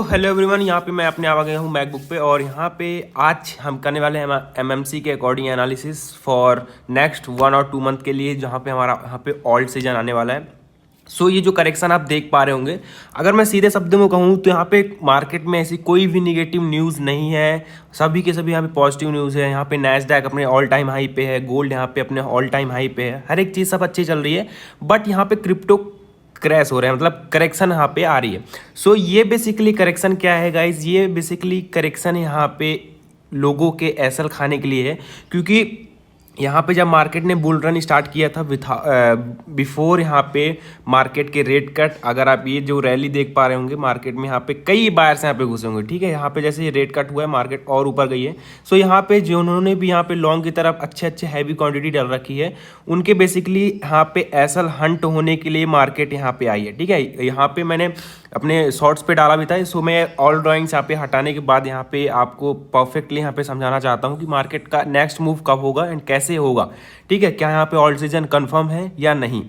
Hello everyone, यहाँ पे मैं अपने आ गया हूँ मैकबुक पे। और यहाँ पे आज हम करने वाले हैं एमएमसी के अकॉर्डिंग एनालिसिस फॉर नेक्स्ट 1 और 2 मंथ के लिए, जहाँ पे हमारा यहाँ पे ऑल्ट सीजन आने वाला है। सो ये जो करेक्शन आप देख पा रहे होंगे, अगर मैं सीधे शब्दों में कहूँ तो यहाँ पे मार्केट में ऐसी कोई भी निगेटिव न्यूज़ नहीं है। सभी के सभी यहाँ पे पॉजिटिव न्यूज़ है। यहाँ पे नैस्डैक अपने ऑल टाइम हाई पे है, गोल्ड यहाँ पे अपने ऑल टाइम हाई पे है, हर एक चीज़ सब अच्छी चल रही है। बट यहाँ पे क्रिप्टो क्रैश हो रहा है, मतलब करेक्शन यहाँ पे आ रही है। सो ये बेसिकली करेक्शन क्या है गाइज, ये बेसिकली करेक्शन यहाँ पे लोगों के एसल खाने के लिए है। क्योंकि यहाँ पे जब मार्केट ने बुल रन स्टार्ट किया था बिफोर यहाँ पे मार्केट के रेट कट, अगर आप ये जो रैली देख पा रहे होंगे मार्केट में, यहाँ पे कई बायर्स यहाँ पे घुसे होंगे। ठीक है, यहाँ पे जैसे ये रेट कट हुआ है मार्केट और ऊपर गई है। सो यहाँ पे जिन्होंने भी यहाँ पे लॉन्ग की तरफ अच्छे हैवी क्वांटिटी डाल रखी है, उनके बेसिकली यहाँ पे एसल हंट होने के लिए मार्केट यहाँ पे आई है। ठीक है, यहाँ पे मैंने अपने शॉर्ट्स पे डाला भी था। सो मैं ऑल ड्राइंग्स यहाँ पे हटाने के बाद यहाँ पे आपको परफेक्टली यहाँ पे समझाना चाहता हूँ कि मार्केट का नेक्स्ट मूव कब होगा एंड कैसे होगा। ठीक है, क्या यहाँ पे ऑल सीजन कंफर्म है या नहीं।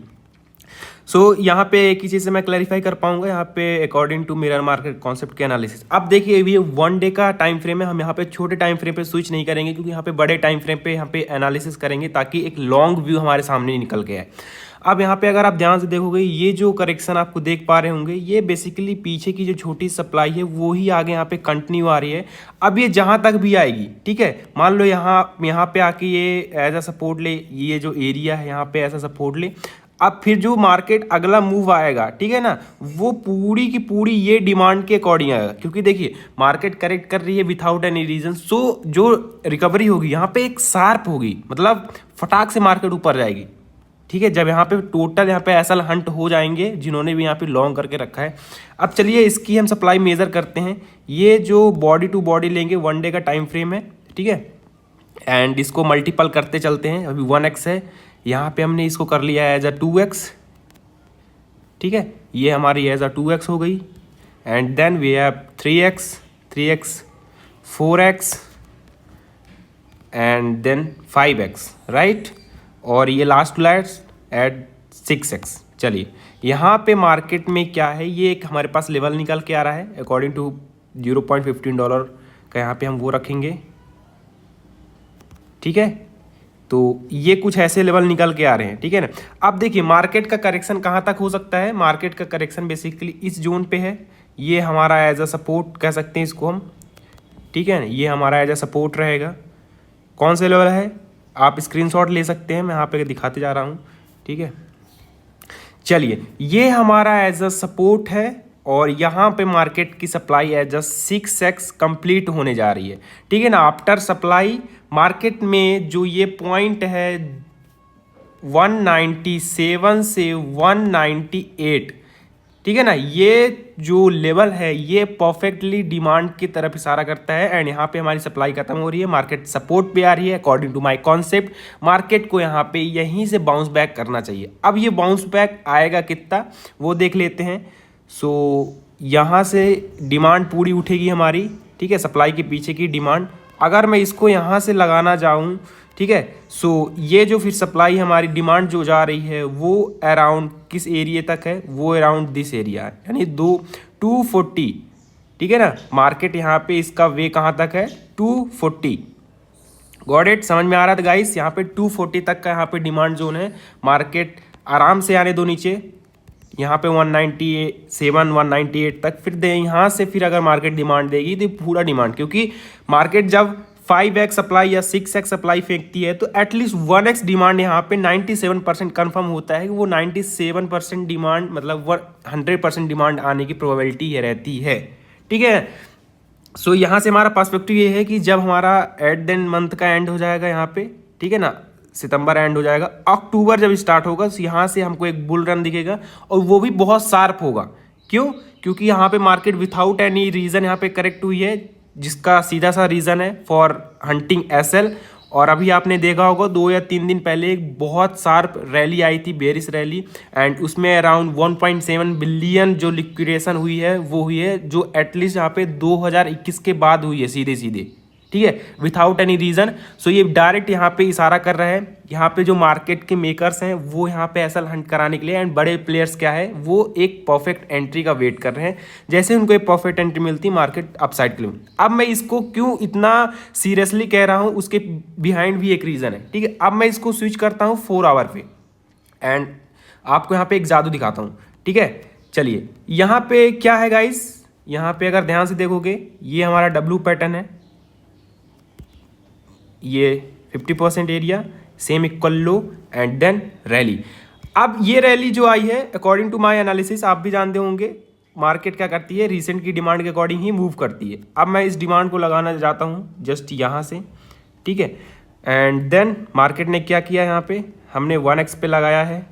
सो यहाँ पे एक ही चीज़ से मैं क्लैरिफाई कर पाऊंगा यहाँ पे according to mirror market concept के एनालिसिस। अब देखिए, ये 1 डे का टाइम फ्रेम है, हम यहाँ पे छोटे टाइम फ्रेम पे स्विच नहीं करेंगे, क्योंकि यहाँ पे बड़े टाइम फ्रेम पे यहाँ पे एनालिसिस करेंगे ताकि एक लॉन्ग व्यू हमारे सामने निकल के आए। अब यहाँ पे अगर आप ध्यान से देखोगे, ये जो करेक्शन आपको देख पा रहे होंगे, ये बेसिकली पीछे की जो छोटी सप्लाई है वो ही आगे यहाँ पे कंटिन्यू आ रही है। अब ये जहाँ तक भी आएगी, ठीक है, मान लो यहाँ पे आके ये एज अ सपोर्ट ले, ये जो एरिया है यहाँ पे ऐसा सपोर्ट ले। अब फिर जो मार्केट अगला मूव आएगा, ठीक है ना, वो पूरी की पूरी ये डिमांड के अकॉर्डिंग आएगा। क्योंकि देखिए, मार्केट करेक्ट कर रही है विथआउट एनी रीजन। सो जो रिकवरी होगी यहाँ पे एक शार्प होगी, मतलब फटाक से मार्केट ऊपर जाएगी। ठीक है, जब यहाँ पे टोटल यहाँ पे एसल हंट हो जाएंगे जिन्होंने भी यहाँ पे लॉन्ग करके रखा है। अब चलिए इसकी हम सप्लाई मेजर करते हैं। ये जो बॉडी टू बॉडी लेंगे, 1 डे का टाइम फ्रेम है, ठीक है, एंड इसको मल्टीपल करते चलते हैं। अभी 1x है, यहाँ पे हमने इसको कर लिया है एज अ 2x। ठीक है, ये हमारी एज अ 2x हो गई। And then we have 3x 4x and then 5x, right. और ये लास्ट लास्ट एट 6x। चलिए, यहाँ पे मार्केट में क्या है, ये एक हमारे पास लेवल निकल के आ रहा है अकॉर्डिंग टू $0.15 का, यहाँ पे हम वो रखेंगे। ठीक है, तो ये कुछ ऐसे लेवल निकल के आ रहे हैं। ठीक है ना। अब देखिए, मार्केट का करेक्शन कहाँ तक हो सकता है। मार्केट का करेक्शन बेसिकली इस जोन पे है, ये हमारा एज अ सपोर्ट कह सकते हैं इसको हम। ठीक है, ये हमारा एज अ सपोर्ट रहेगा। कौन से लेवल है, आप स्क्रीनशॉट ले सकते हैं, मैं यहाँ पे दिखाते जा रहा हूँ। ठीक है, चलिए, ये हमारा एज अ सपोर्ट है और यहाँ पे मार्केट की supply as a 6x complete होने जा रही है। ठीक है ना। आफ्टर सप्लाई मार्केट में जो ये पॉइंट है 197 से 198, ठीक है ना, ये जो लेवल है ये परफेक्टली डिमांड की तरफ इशारा करता है। एंड यहाँ पे हमारी सप्लाई खत्म हो रही है, मार्केट सपोर्ट पे आ रही है। According to my concept market को यहाँ पे यहीं से बाउंस बैक करना चाहिए। अब ये बाउंस बैक आएगा कितना, वो देख लेते हैं। सो यहाँ से डिमांड पूरी उठेगी हमारी, ठीक है, सप्लाई के पीछे की डिमांड। अगर मैं इसको यहाँ से लगाना चाहूँ, ठीक है, सो ये जो फिर सप्लाई हमारी डिमांड जो जा रही है वो अराउंड किस एरिया तक है, वो अराउंड दिस एरिया है, यानी 240। ठीक है ना। मार्केट यहाँ पे इसका वे कहाँ तक है, 240। गॉट इट, समझ में आ रहा था गाइस। यहाँ पे 240 तक का यहाँ पे डिमांड जोन है। मार्केट आराम से आने दो नीचे, यहाँ पे 197 198 तक। फिर दे यहाँ से फिर अगर मार्केट डिमांड देगी तो पूरा डिमांड, क्योंकि मार्केट जब 5x सप्लाई या 6x सप्लाई फेंकती है तो एटलीस्ट 1x डिमांड यहाँ पे 97% कन्फर्म होता है कि वो 97% डिमांड, मतलब 100% डिमांड आने की प्रोबेबिलिटी रहती है। ठीक है। सो यहाँ से हमारा पर्सपेक्टिव ये है कि जब हमारा एट देन मंथ का एंड हो जाएगा यहाँ पे, ठीक है ना, सितंबर एंड हो जाएगा, अक्टूबर जब स्टार्ट होगा तो यहाँ से हमको एक बुल रन दिखेगा और वो भी बहुत शार्प होगा। क्यों? क्योंकि यहाँ पे मार्केट विथआउट एनी रीज़न यहाँ पे करेक्ट हुई है, जिसका सीधा सा रीज़न है फॉर हंटिंग एसएल। और अभी आपने देखा होगा 2 या 3 दिन पहले एक बहुत शार्प रैली आई थी, बेरिश रैली, एंड उसमें अराउंड 1.7 बिलियन जो लिक्विडेशन हुई है वो हुई है, जो एटलीस्ट यहाँ पे 2021 के बाद हुई है सीधे सीधे। ठीक है, विथआउट एनी रीज़न। सो ये डायरेक्ट यहाँ पे इशारा कर रहा है, यहाँ पे जो मार्केट के मेकर्स हैं वो यहाँ पे एसएल हंट कराने के लिए, एंड बड़े प्लेयर्स क्या है वो एक परफेक्ट एंट्री का वेट कर रहे हैं। जैसे उनको एक परफेक्ट एंट्री मिलती है मार्केट अपसाइड के लिए। अब मैं इसको क्यों इतना सीरियसली कह रहा हूँ, उसके बिहाइंड भी एक रीज़न है। ठीक है, अब मैं इसको स्विच करता हूँ 4 आवर पे, एंड आपको यहाँ पे एक जादू दिखाता हूँ। ठीक है, चलिए यहाँ पे क्या है गाइस, यहाँ पे अगर ध्यान से देखोगे ये हमारा डब्ल्यू पैटर्न है, ये 50% area, same equal low, and then rally. अब ये रैली जो आई है अकॉर्डिंग टू माय एनालिसिस, आप भी जानते होंगे मार्केट क्या करती है, रीसेंट की डिमांड के अकॉर्डिंग ही मूव करती है। अब मैं इस डिमांड को लगाना चाहता हूँ जस्ट यहाँ से। ठीक है, एंड देन मार्केट ने क्या किया, यहाँ पे हमने 1x पे लगाया है,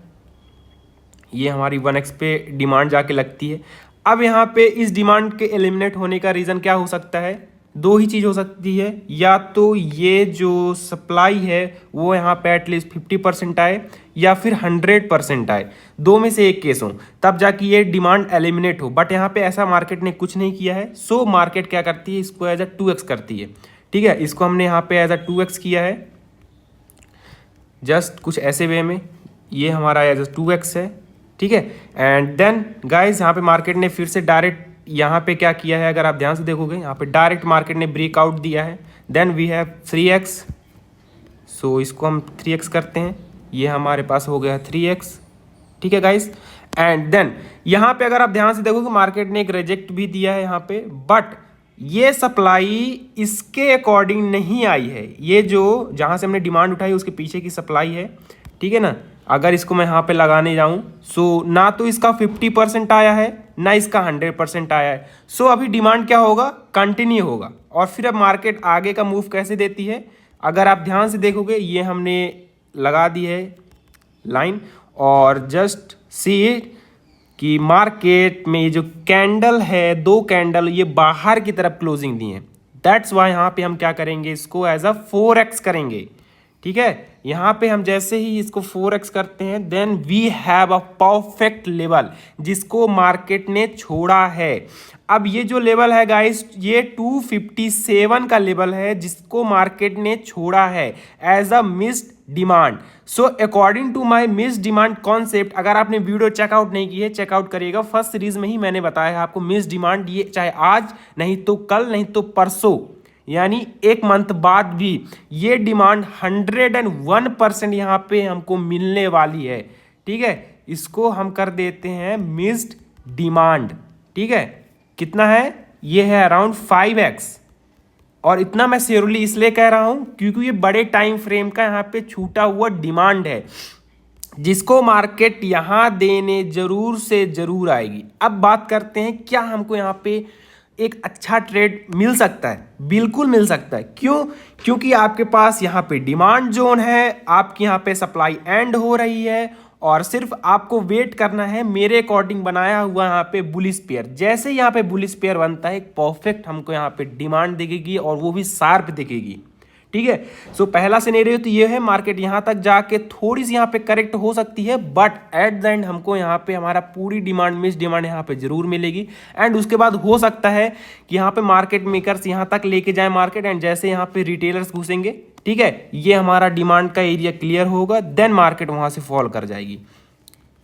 ये हमारी 1x पे डिमांड जाके लगती है। अब यहाँ पे इस डिमांड के एलिमिनेट होने का रीज़न क्या हो सकता है, दो ही चीज़ हो सकती है, या तो ये जो सप्लाई है वो यहाँ पे एटलीस्ट 50% आए या फिर 100% आए, दो में से एक केस हो, तब जाके ये डिमांड एलिमिनेट हो। बट यहाँ पे ऐसा मार्केट ने कुछ नहीं किया है। सो मार्केट क्या करती है, इसको एज अ 2x करती है। ठीक है, इसको हमने यहाँ पे एज अ 2x किया है, जस्ट कुछ ऐसे वे में, ये हमारा एज अ 2x है। ठीक है, एंड देन गाइज यहाँ पे मार्केट ने फिर से डायरेक्ट यहाँ पे क्या किया है, अगर आप ध्यान से देखोगे यहाँ पे डायरेक्ट मार्केट ने ब्रेकआउट दिया है। देन वी हैव 3x, सो इसको हम 3x करते हैं, ये हमारे पास हो गया 3x। ठीक है गाइस, एंड देन यहाँ पे अगर आप ध्यान से देखोगे मार्केट ने एक रिजेक्ट भी दिया है यहाँ पे, बट ये सप्लाई इसके अकॉर्डिंग नहीं आई है। ये जो जहाँ से हमने डिमांड उठाई उसके पीछे की सप्लाई है। ठीक है ना, अगर इसको मैं यहाँ पे लगाने जाऊँ, सो ना तो इसका 50% आया है ना इसका 100% आया है। सो अभी डिमांड क्या होगा, कंटिन्यू होगा। और फिर अब मार्केट आगे का मूव कैसे देती है, अगर आप ध्यान से देखोगे ये हमने लगा दी है लाइन, और जस्ट सी इट कि मार्केट में ये जो कैंडल है, दो कैंडल ये बाहर की तरफ क्लोजिंग दी है। दैट्स वाई यहाँ पे हम क्या करेंगे, इसको एज अ 4x करेंगे। ठीक है, यहाँ पे हम जैसे ही इसको 4x करते हैं, then we have a perfect level जिसको मार्केट ने छोड़ा है। अब ये जो लेवल है गाइस, ये 257 का लेवल है जिसको मार्केट ने छोड़ा है as a missed demand. So according to my missed demand concept, अगर आपने वीडियो चेकआउट नहीं की है, चेकआउट करिएगा। फर्स्ट सीरीज में ही मैंने बताया है आपको मिस्ड डिमांड, ये चाहे आज नहीं तो कल नहीं तो परसों, यानी एक मंथ बाद भी ये डिमांड 101% यहाँ पे हमको मिलने वाली है। ठीक है, इसको हम कर देते हैं मिस्ड डिमांड। ठीक है, कितना है, ये है अराउंड 5x। और इतना मैं श्योरली इसलिए कह रहा हूं क्योंकि ये बड़े टाइम फ्रेम का यहाँ पे छूटा हुआ डिमांड है जिसको मार्केट यहाँ देने जरूर से जरूर आएगी। अब बात करते हैं क्या हमको यहाँ पे एक अच्छा ट्रेड मिल सकता है। बिल्कुल मिल सकता है। क्यों? क्योंकि आपके पास यहाँ पे डिमांड जोन है, आपकी यहाँ पे सप्लाई एंड हो रही है, और सिर्फ आपको वेट करना है। मेरे अकॉर्डिंग बनाया हुआ यहाँ पे बुलिश पेयर, जैसे यहाँ पे बुलिश पेयर बनता है एक परफेक्ट हमको यहाँ पे डिमांड दिखेगी और वो भी शार्प दिखेगी। ठीक है, सो पहला सिनेरियो तो ये है, मार्केट यहाँ तक जाके थोड़ी सी यहाँ पे करेक्ट हो सकती है, बट एट द एंड हमको यहाँ पे हमारा पूरी डिमांड मिस डिमांड यहाँ पे जरूर मिलेगी। एंड उसके बाद हो सकता है कि यहाँ पे मार्केट मेकर्स यहाँ तक लेके जाए मार्केट, एंड जैसे यहाँ पे रिटेलर्स घुसेंगे, ठीक है, ये हमारा डिमांड का एरिया क्लियर होगा, देन मार्केट वहाँ से फॉल कर जाएगी।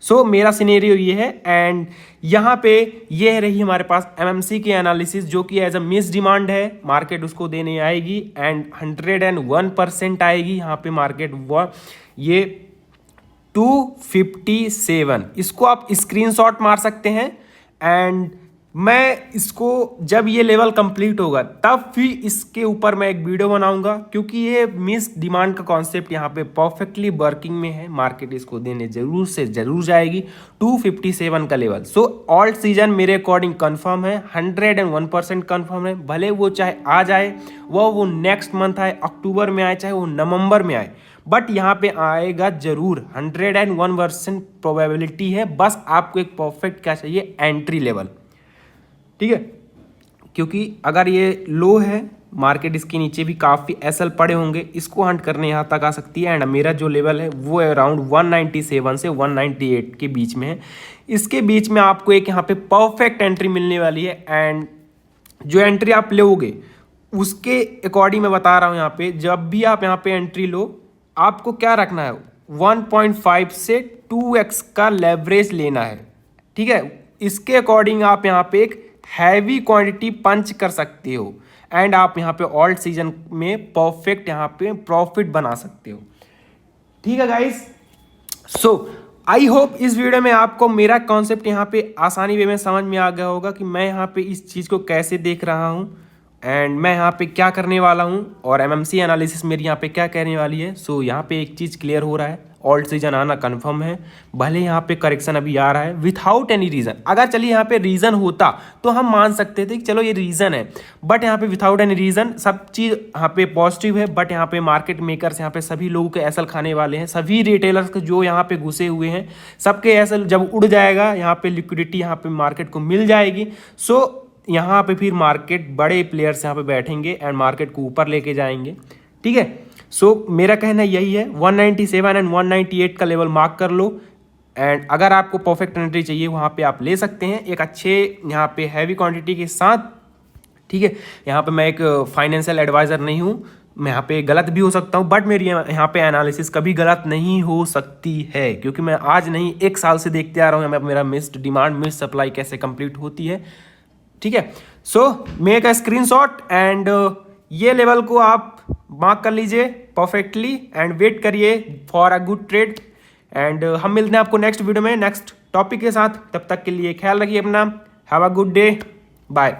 सो मेरा सिनेरियो ये है, एंड यहाँ पे ये रही हमारे पास एमएमसी की एनालिसिस जो कि एज अ मिस डिमांड है, मार्केट उसको देने आएगी एंड 101% आएगी। यहाँ पे मार्केट ये 257, इसको आप स्क्रीनशॉट मार सकते हैं। एंड मैं इसको जब ये लेवल कंप्लीट होगा तब फिर इसके ऊपर मैं एक वीडियो बनाऊंगा, क्योंकि ये मिस डिमांड का कॉन्सेप्ट यहाँ पे परफेक्टली वर्किंग में है। मार्केट इसको देने जरूर से जरूर जाएगी 257 का लेवल। सो ऑल्ट सीजन मेरे अकॉर्डिंग कंफर्म है, 101% कंफर्म है। भले वो चाहे आ जाए, वो नेक्स्ट मंथ आए, अक्टूबर में आए, चाहे वो नवंबर में आए, बट यहाँ पे आएगा जरूर। 101% प्रोबेबिलिटी है। बस आपको एक परफेक्ट क्या चाहिए, एंट्री लेवल। ठीक है, क्योंकि अगर ये लो है, मार्केट इसके नीचे भी काफ़ी एसएल पड़े होंगे, इसको हंट करने यहाँ तक आ सकती है। एंड मेरा जो लेवल है वो अराउंड 197 से 198 के बीच में है। इसके बीच में आपको एक यहाँ पे परफेक्ट एंट्री मिलने वाली है, एंड जो एंट्री आप लोगे उसके अकॉर्डिंग मैं बता रहा हूँ यहाँ पे, जब भी आप यहाँ पे एंट्री लो, आपको क्या रखना है, 1.5 से 2x का लेवरेज लेना है, ठीक है। इसके अकॉर्डिंग आप यहाँ पे एक हैवी क्वांटिटी पंच कर सकते हो एंड आप यहाँ पे ऑल्ट सीजन में परफेक्ट यहाँ पे प्रॉफिट बना सकते हो, ठीक है गाइस। सो आई होप इस वीडियो में आपको मेरा कॉन्सेप्ट यहाँ पे आसानी वे में समझ में आ गया होगा कि मैं यहाँ पे इस चीज़ को कैसे देख रहा हूँ एंड मैं यहाँ पे क्या करने वाला हूँ और एमएमसी एनालिसिस मेरी यहाँ पे क्या कहने वाली है। सो यहाँ पे एक चीज़ क्लियर हो रहा है, ऑल्ट सीजन आना कंफर्म है, भले यहाँ पे करेक्शन अभी आ रहा है विथआउट एनी रीज़न। अगर चलिए यहाँ पे रीज़न होता तो हम मान सकते थे कि चलो ये रीज़न है, बट यहाँ पे विथआउट एनी रीज़न सब चीज़ यहाँ पे पॉजिटिव है। बट यहाँ पे मार्केट मेकर्स यहाँ पे सभी लोगों के एसल खाने वाले हैं, सभी रिटेलर्स के जो यहाँ पे घुसे हुए हैं सबके एसल जब उड़ जाएगा, यहाँ पे लिक्विडिटी यहाँ पे मार्केट को मिल जाएगी। सो यहाँ पे फिर मार्केट बड़े प्लेयर्स यहाँ पे बैठेंगे एंड मार्केट को ऊपर लेके जाएंगे, ठीक है। सो मेरा कहना यही है, 197 एंड 198 का लेवल मार्क कर लो एंड अगर आपको परफेक्ट एंट्री चाहिए वहाँ पे आप ले सकते हैं एक अच्छे यहाँ पे हैवी क्वांटिटी के साथ, ठीक है। यहाँ पे मैं एक फाइनेंशियल एडवाइज़र नहीं हूँ, मैं यहाँ पे गलत भी हो सकता हूँ, बट मेरी यहाँ पे एनालिसिस कभी गलत नहीं हो सकती है क्योंकि मैं आज नहीं 1 साल से देखते आ रहा हूँ मेरा मिस्ड डिमांड मिस्ड सप्लाई कैसे कंप्लीट होती है, ठीक है। So make a screenshot and ये लेवल को आप मार्क कर लीजिए परफेक्टली एंड वेट करिए for a good trade and हम मिलते हैं आपको नेक्स्ट वीडियो में नेक्स्ट टॉपिक के साथ। तब तक के लिए ख्याल रखिए अपना, have a good day, bye.